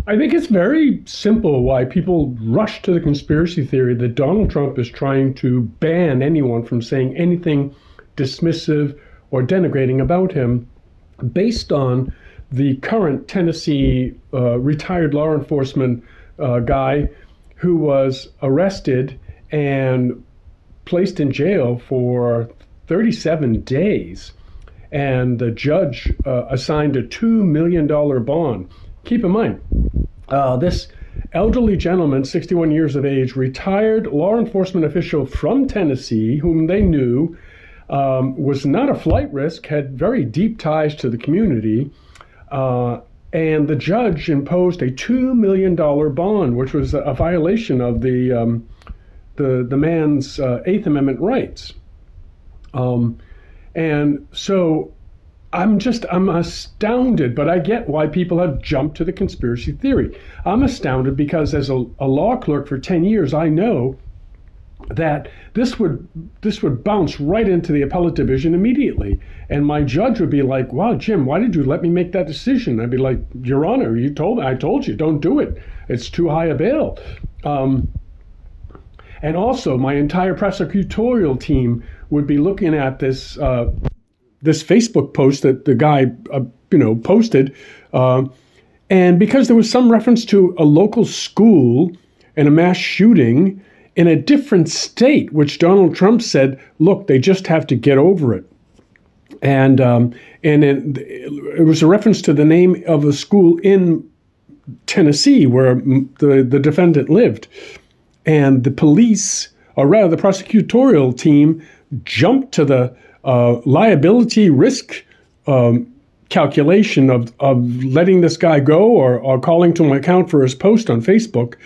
I think it's very simple why people rush to the conspiracy theory that Donald Trump is trying to ban anyone from saying anything dismissive or denigrating about him based on the current Tennessee retired law enforcement guy who was arrested and placed in jail for 37 days. And the judge assigned a $2 million bond. Keep in mind, this elderly gentleman, 61 years of age, retired law enforcement official from Tennessee, whom they knew was not a flight risk, had very deep ties to the community. And the judge imposed a $2 million bond, which was a violation of the man's Eighth Amendment rights. And so I'm astounded, but I get why people have jumped to the conspiracy theory. I'm astounded because as a law clerk for 10 years, I know that this would bounce right into the appellate division immediately. And my judge would be like, wow, Jim, why did you let me make that decision? I'd be like, Your Honor, I told you, don't do it. It's too high a bail. And also, my entire prosecutorial team would be looking at this Facebook post that the guy, posted, and because there was some reference to a local school and a mass shooting in a different state, which Donald Trump said, look, they just have to get over it. And it was a reference to the name of a school in Tennessee where the defendant lived. And the police, or rather the prosecutorial team, jumped to the liability risk calculation of letting this guy go or calling to account for his post on Facebook.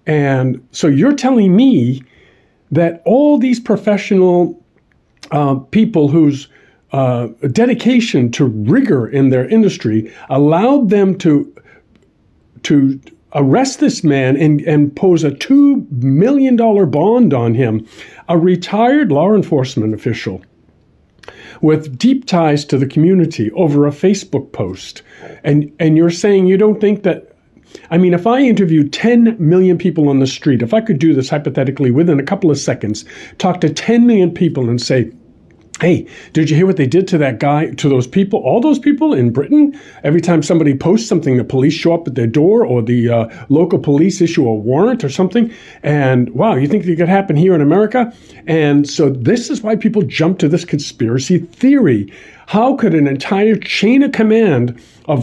And so you're telling me that all these professional people whose dedication to rigor in their industry allowed them to arrest this man and impose a $2 million bond on him, a retired law enforcement official with deep ties to the community over a Facebook post. And you're saying you don't think that, I mean, if I interviewed 10 million people on the street, if I could do this hypothetically within a couple of seconds, talk to 10 million people and say, hey, did you hear what they did to that guy, to those people, all those people in Britain? Every time somebody posts something, the police show up at their door or the local police issue a warrant or something. And wow, you think it could happen here in America? And so this is why people jump to this conspiracy theory. How could an entire chain of command of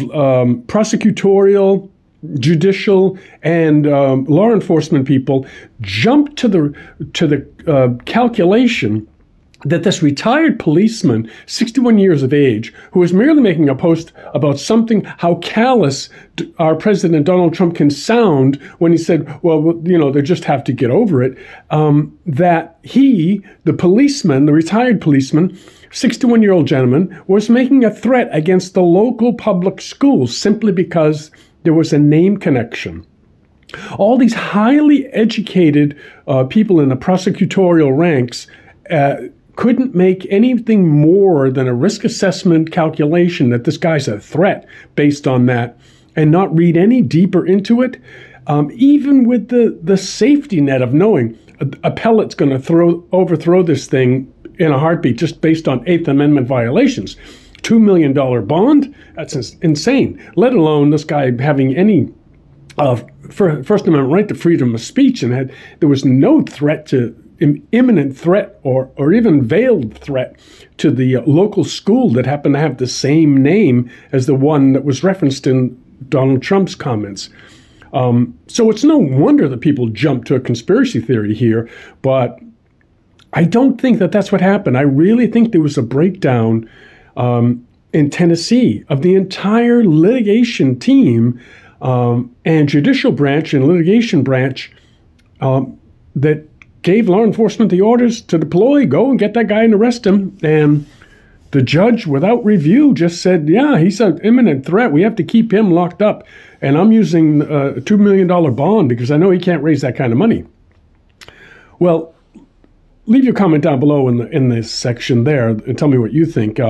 prosecutorial, judicial, and law enforcement people jump to the calculation that this retired policeman, 61 years of age, who was merely making a post about something, how callous our President Donald Trump can sound when he said, well, they just have to get over it, that he, the policeman, the retired policeman, 61-year-old gentleman, was making a threat against the local public schools simply because there was a name connection. All these highly educated people in the prosecutorial ranks couldn't make anything more than a risk assessment calculation that this guy's a threat based on that and not read any deeper into it, even with the safety net of knowing appellate's going to overthrow this thing in a heartbeat just based on Eighth Amendment violations. $2 million bond? That's insane, let alone this guy having any First Amendment right to freedom of speech, and there was no threat to imminent threat or even veiled threat to the local school that happened to have the same name as the one that was referenced in Donald Trump's comments. So it's no wonder that people jump to a conspiracy theory here, but I don't think that that's what happened. I really think there was a breakdown in Tennessee of the entire litigation team and judicial branch and litigation branch that gave law enforcement the orders to deploy, go and get that guy and arrest him. And the judge, without review, just said, yeah, he's an imminent threat. We have to keep him locked up. And I'm using a $2 million bond because I know he can't raise that kind of money. Well, leave your comment down below in this section there and tell me what you think.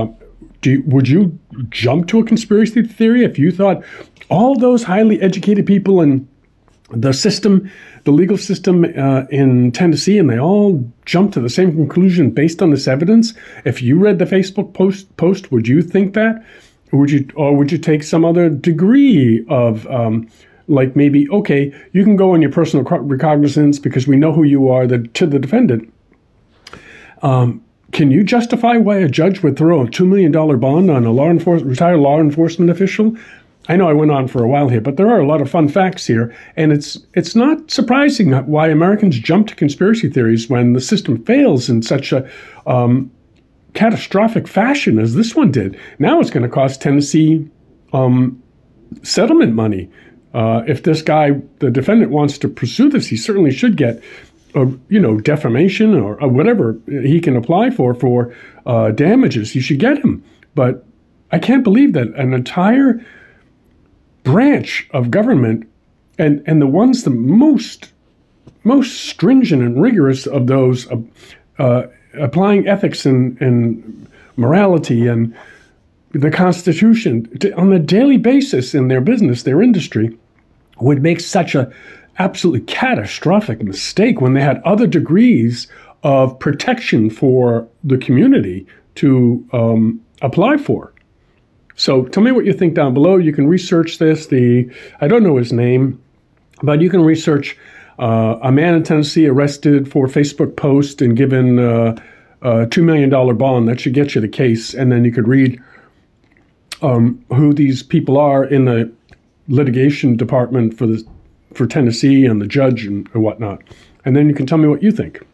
Would you jump to a conspiracy theory if you thought all those highly educated people in the system, the legal system in Tennessee, and they all jumped to the same conclusion based on this evidence? If you read the Facebook post, would you think that? Or would you take some other degree of like maybe, okay, you can go on your personal recognizance because we know who you are to the defendant. Can you justify why a judge would throw a $2 million bond on a retired law enforcement official? I know I went on for a while here, but there are a lot of fun facts here, and it's not surprising why Americans jump to conspiracy theories when the system fails in such a catastrophic fashion as this one did. Now it's going to cost Tennessee settlement money. If this guy, the defendant, wants to pursue this, he certainly should get defamation or whatever he can apply for damages. He should get them. But I can't believe that an entire branch of government and the ones the most stringent and rigorous of those applying ethics and morality and the Constitution on a daily basis in their business, their industry, would make such a absolutely catastrophic mistake when they had other degrees of protection for the community to apply for. So tell me what you think down below. You can research this. I don't know his name, but you can research a man in Tennessee arrested for Facebook post and given a $2 million bond. That should get you the case. And then you could read who these people are in the litigation department for Tennessee and the judge and whatnot. And then you can tell me what you think.